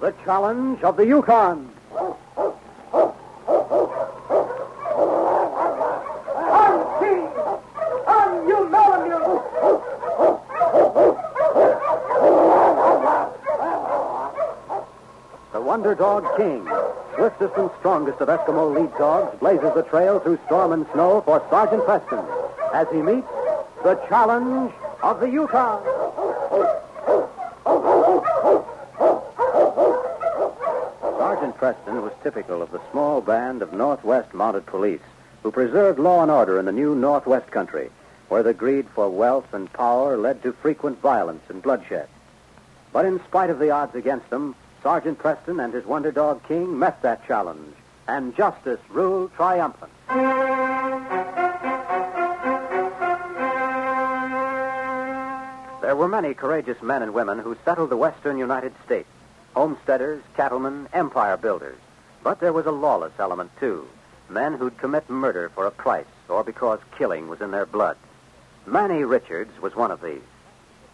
The challenge of the Yukon. I'm King! I'm you, Melanie! The Wonder Dog King, swiftest and strongest of Eskimo lead dogs, blazes the trail through storm and snow for Sergeant Preston as he meets the challenge of the Yukon. Sergeant Preston was typical of the small band of Northwest Mounted Police who preserved law and order in the new Northwest country, where the greed for wealth and power led to frequent violence and bloodshed. But in spite of the odds against them, Sergeant Preston and his Wonder Dog King met that challenge, and justice ruled triumphant. There were many courageous men and women who settled the western United States, homesteaders, cattlemen, empire builders. But there was a lawless element, too, men who'd commit murder for a price or because killing was in their blood. Manny Richards was one of these.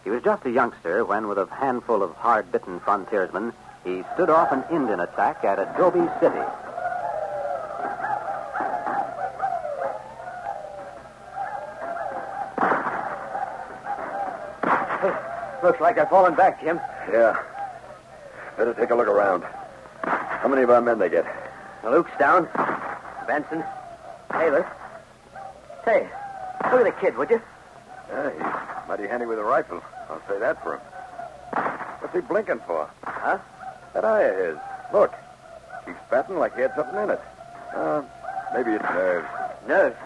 He was just a youngster when, with a handful of hard-bitten frontiersmen, he stood off an Indian attack at Adobe City. Looks like they're falling back, Jim. Yeah. Better take a look around. How many of our men they get? Luke's down. Benson. Taylor. Say, look at the kid, would you? Yeah, he's mighty handy with a rifle. I'll say that for him. What's he blinking for? Huh? That eye of his. Look. Keeps batting like he had something in it. Maybe it's nerves. Nerves.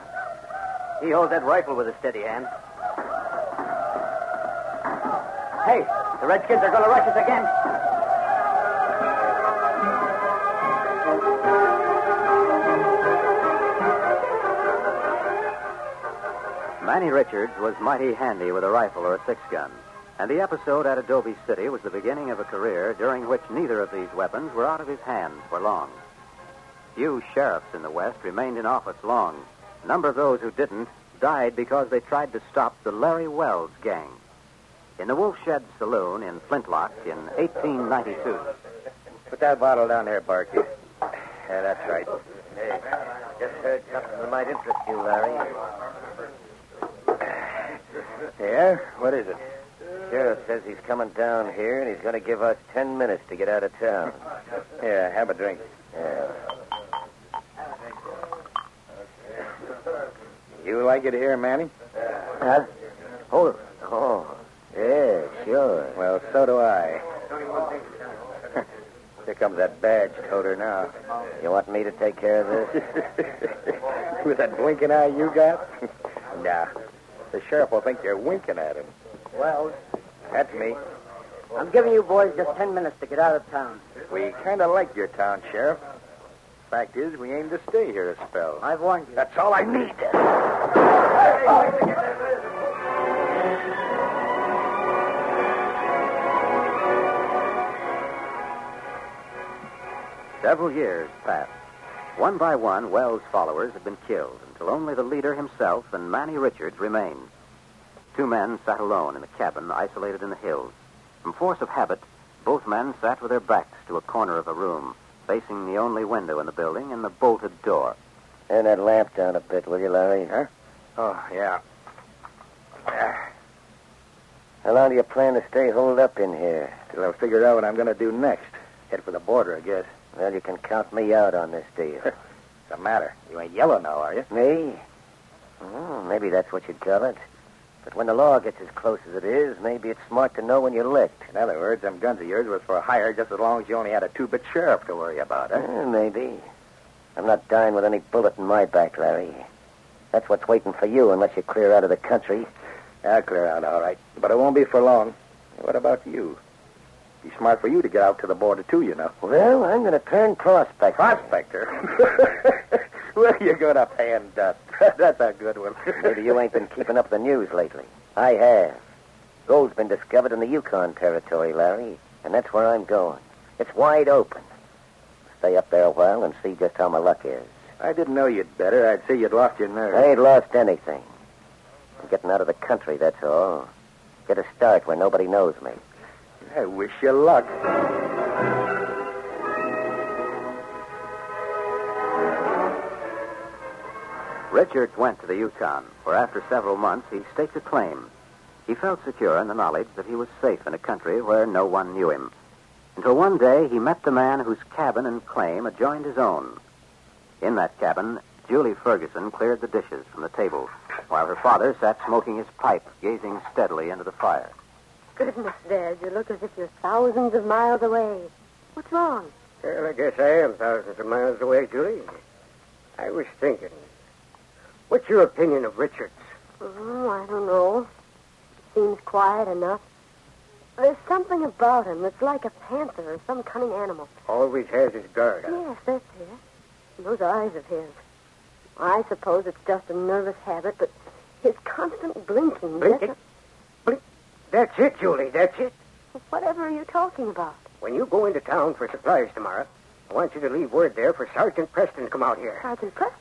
He holds that rifle with a steady hand. Hey, the Redskins are going to rush us again. Manny Richards was mighty handy with a rifle or a six-gun, and the episode at Adobe City was the beginning of a career during which neither of these weapons were out of his hands for long. Few sheriffs in the West remained in office long. A number of those who didn't died because they tried to stop the Larry Wells gang. In the Wolfshed Saloon in Flintlock in 1892. Put that bottle down there, Barky. Yeah, that's right. Hey, just heard something that might interest you, Larry. Yeah? What is it? Sheriff says he's coming down here, and he's going to give us 10 minutes to get out of town. Yeah, have a drink. Yeah. You like it here, Manny? Huh? Oh, yeah, sure. Well, so do I. Here comes that badge toter now. You want me to take care of this? With that blinking eye you got? Nah. The sheriff will think you're winking at him. Well, That's me. I'm giving you boys just 10 minutes to get out of town. We kind of like your town, Sheriff. Fact is, we aim to stay here a spell. I've warned you. That's all I need. Several years passed. One by one, Wells' followers had been killed until only the leader himself and Manny Richards remained. Two men sat alone in a cabin isolated in the hills. From force of habit, both men sat with their backs to a corner of a room, facing the only window in the building and the bolted door. Turn that lamp down a bit, will you, Larry? Huh? Oh, yeah. How long do you plan to stay holed up in here? Till I figure out what I'm going to do next. Head for the border, I guess. Well, you can count me out on this deal. What's the matter? You ain't yellow now, are you? Me? Oh, maybe that's what you'd call it. But when the law gets as close as it is, maybe it's smart to know when you're licked. In other words, them guns of yours was for hire just as long as you only had a two-bit sheriff to worry about, huh? Maybe. I'm not dying with any bullet in my back, Larry. That's what's waiting for you unless you clear out of the country. I'll clear out, all right. But it won't be for long. What about you? Be smart for you to get out to the border, too, you know. Well, I'm going to turn prospector. Prospector? Well, you're going to pan dust. That's a good one. Maybe you ain't been keeping up the news lately. I have. Gold's been discovered in the Yukon territory, Larry, and that's where I'm going. It's wide open. Stay up there a while and see just how my luck is. I didn't know you'd better. I'd say you'd lost your nerve. I ain't lost anything. I'm getting out of the country, that's all. Get a start where nobody knows me. I wish you luck. Richards went to the Yukon, where after several months he staked a claim. He felt secure in the knowledge that he was safe in a country where no one knew him. Until one day he met the man whose cabin and claim adjoined his own. In that cabin, Julie Ferguson cleared the dishes from the table, while her father sat smoking his pipe, gazing steadily into the fire. Goodness, Dad, you look as if you're thousands of miles away. What's wrong? Well, I guess I am thousands of miles away, Julie. I was thinking, what's your opinion of Richards? Oh, I don't know. Seems quiet enough. There's something about him that's like a panther or some cunning animal. Always has his guard up. Yes, that's it. And those eyes of his. I suppose it's just a nervous habit, but his constant blinking... Blinking? Blink. That's it, Julie, that's it. Whatever are you talking about? When you go into town for supplies tomorrow, I want you to leave word there for Sergeant Preston to come out here. Sergeant Preston?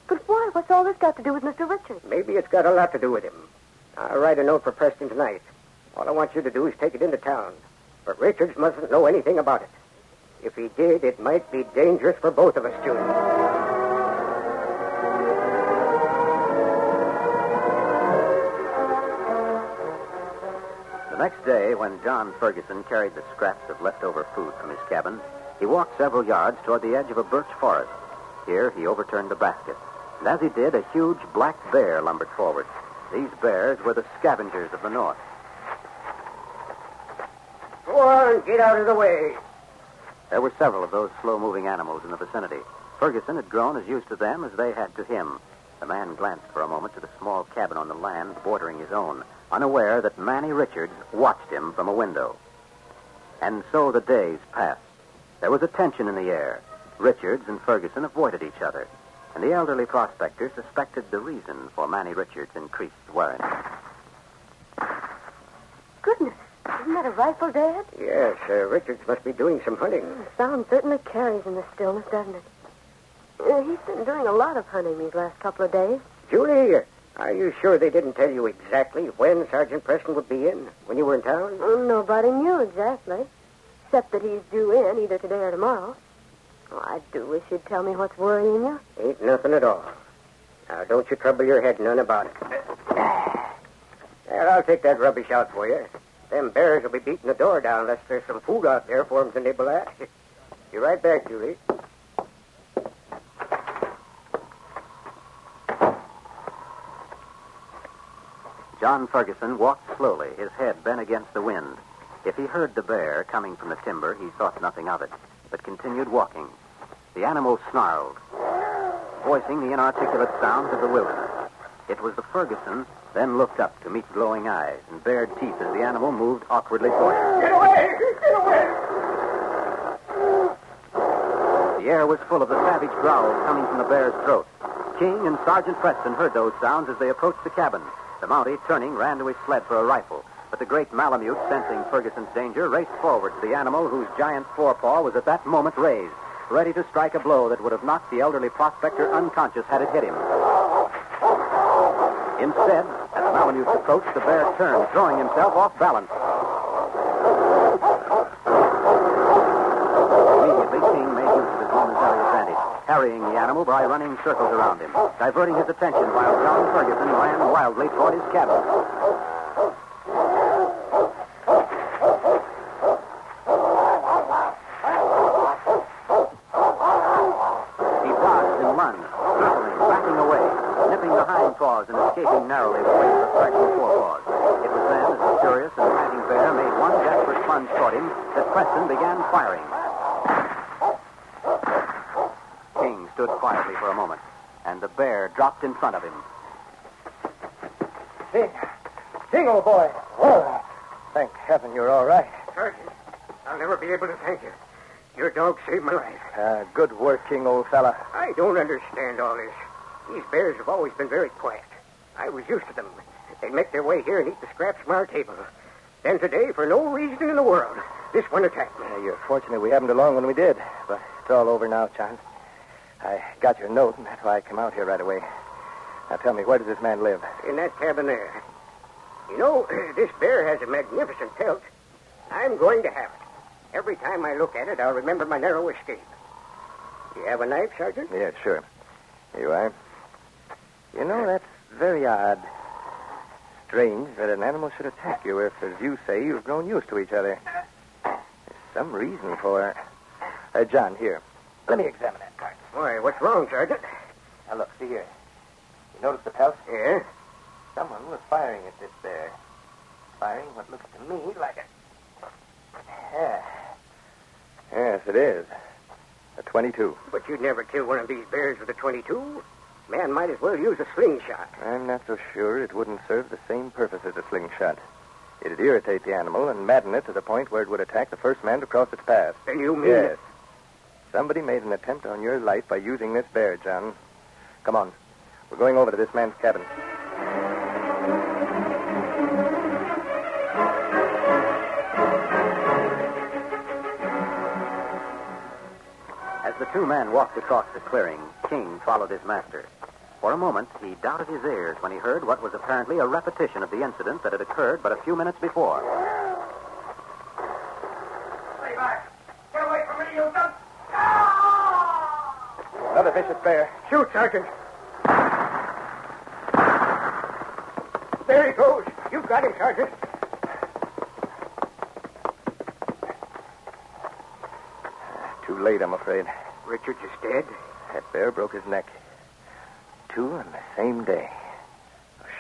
But why? What's all this got to do with Mr. Richards? Maybe it's got a lot to do with him. I'll write a note for Preston tonight. All I want you to do is take it into town. But Richards mustn't know anything about it. If he did, it might be dangerous for both of us, Julie. The next day, when John Ferguson carried the scraps of leftover food from his cabin, he walked several yards toward the edge of a birch forest. Here, he overturned the basket. And as he did, a huge black bear lumbered forward. These bears were the scavengers of the North. Go on, get out of the way. There were several of those slow-moving animals in the vicinity. Ferguson had grown as used to them as they had to him. The man glanced for a moment to the small cabin on the land bordering his own, unaware that Manny Richards watched him from a window. And so the days passed. There was a tension in the air. Richards and Ferguson avoided each other, and the elderly prospector suspected the reason for Manny Richards' increased worry. Goodness, isn't that a rifle, Dad? Yes, Richards must be doing some hunting. The sound certainly carries in the stillness, doesn't it? He's been doing a lot of hunting these last couple of days. Julie, are you sure they didn't tell you exactly when Sergeant Preston would be in, when you were in town? Oh, nobody knew exactly, except that he's due in either today or tomorrow. Oh, I do wish you'd tell me what's worrying you. Ain't nothing at all. Now, don't you trouble your head none about it. Well, I'll take that rubbish out for you. Them bears will be beating the door down unless there's some food out there for them to nibble at. Be right back, Julie. John Ferguson walked slowly, his head bent against the wind. If he heard the bear coming from the timber, he thought nothing of it, but continued walking. The animal snarled, voicing the inarticulate sounds of the wilderness. It was the Ferguson, then looked up to meet glowing eyes and bared teeth as the animal moved awkwardly toward him. Get away! Get away! The air was full of the savage growls coming from the bear's throat. King and Sergeant Preston heard those sounds as they approached the cabin. The Mountie, turning, ran to his sled for a rifle. But the great Malamute, sensing Ferguson's danger, raced forward to the animal whose giant forepaw was at that moment raised, ready to strike a blow that would have knocked the elderly prospector unconscious had it hit him. Instead, as the Malamute approached, the bear turned, throwing himself off balance. Immediately, King made use of his momentary advantage, harrying the animal by running circles around him, diverting his attention while John Ferguson ran wildly toward his cabin. He dodged and lunged, circling, backing away, nipping the hind paws and escaping narrowly with waves of fractional forepaws. It was then, as the curious and panting bear made one desperate plunge toward him, that Preston began firing. King stood quietly for a moment, and the bear dropped in front of him. King, old boy. Oh, thank heaven you're all right. Sergeant, I'll never be able to thank you. Your dog saved my life. Good work, King, old fella. I don't understand all this. These bears have always been very quiet. I was used to them. They'd make their way here and eat the scraps from our table. Then today, for no reason in the world, this one attacked me. You're fortunate we happened along when we did. But it's all over now, John. I got your note, and that's why I come out here right away. Now tell me, where does this man live? In that cabin there. You know, this bear has a magnificent pelt. I'm going to have it. Every time I look at it, I'll remember my narrow escape. You have a knife, Sergeant? Yeah, sure. Here you are. You know, that's very odd. Strange that an animal should attack you if, as you say, you've grown used to each other. There's some reason for it. John, here. Let me examine that cart. Why, what's wrong, Sergeant? Now, look, see here. You notice the pulse? Yeah? Someone was firing at this bear. Firing what looks to me like a... Yeah. Yes, it is. A 22. But you'd never kill one of these bears with a 22. Man might as well use a slingshot. I'm not so sure it wouldn't serve the same purpose as a slingshot. It'd irritate the animal and madden it to the point where it would attack the first man to cross its path. Then you mean... Yes. Somebody made an attempt on your life by using this bear, John. Come on. We're going over to this man's cabin. As the two men walked across the clearing, King followed his master. For a moment, he doubted his ears when he heard what was apparently a repetition of the incident that had occurred but a few minutes before. Stay back. Get away from me, you dump. Another vicious bear. Shoot, Sergeant. There he goes. You've got him, Sergeant. Too late, I'm afraid. Richards is dead. That bear broke his neck. 2 on the same day.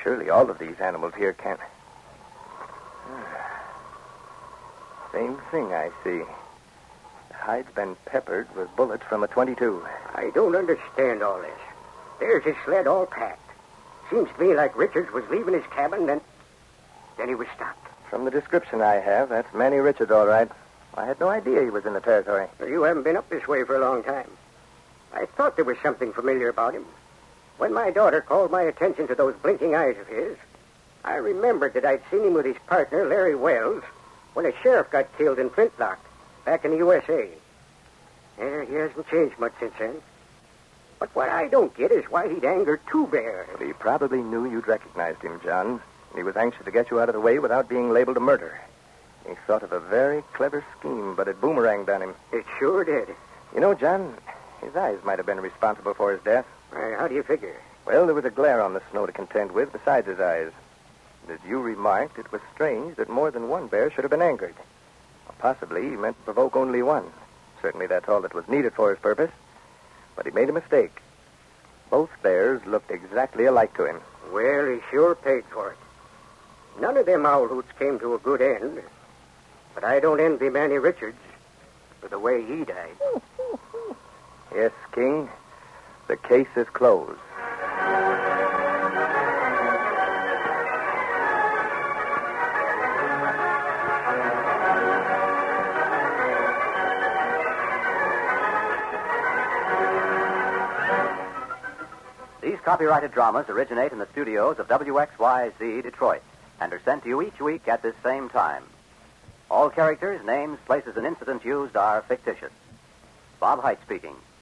Surely all of these animals here can't... Same thing, I see. The hide's been peppered with bullets from a 22. I don't understand all this. There's his sled all packed. Seems to me like Richards was leaving his cabin, then he was stopped. From the description I have, that's Manny Richards, all right. I had no idea he was in the territory. Well, you haven't been up this way for a long time. I thought there was something familiar about him. When my daughter called my attention to those blinking eyes of his, I remembered that I'd seen him with his partner, Larry Wells, when a sheriff got killed in Flintlock, back in the USA. Yeah, he hasn't changed much since then. But what I don't get is why he'd angered 2 bears. He probably knew you'd recognized him, John. He was anxious to get you out of the way without being labeled a murder. He thought of a very clever scheme, but it boomeranged on him. It sure did. You know, John, his eyes might have been responsible for his death. How do you figure? Well, there was a glare on the snow to contend with besides his eyes. As you remarked, it was strange that more than one bear should have been angered. Possibly he meant to provoke only one. Certainly that's all that was needed for his purpose. But he made a mistake. Both bears looked exactly alike to him. Well, he sure paid for it. None of them owl hoots came to a good end. But I don't envy Manny Richards for the way he died. Yes, King. The case is closed. These copyrighted dramas originate in the studios of WXYZ Detroit and are sent to you each week at this same time. All characters, names, places, and incidents used are fictitious. Bob Height speaking.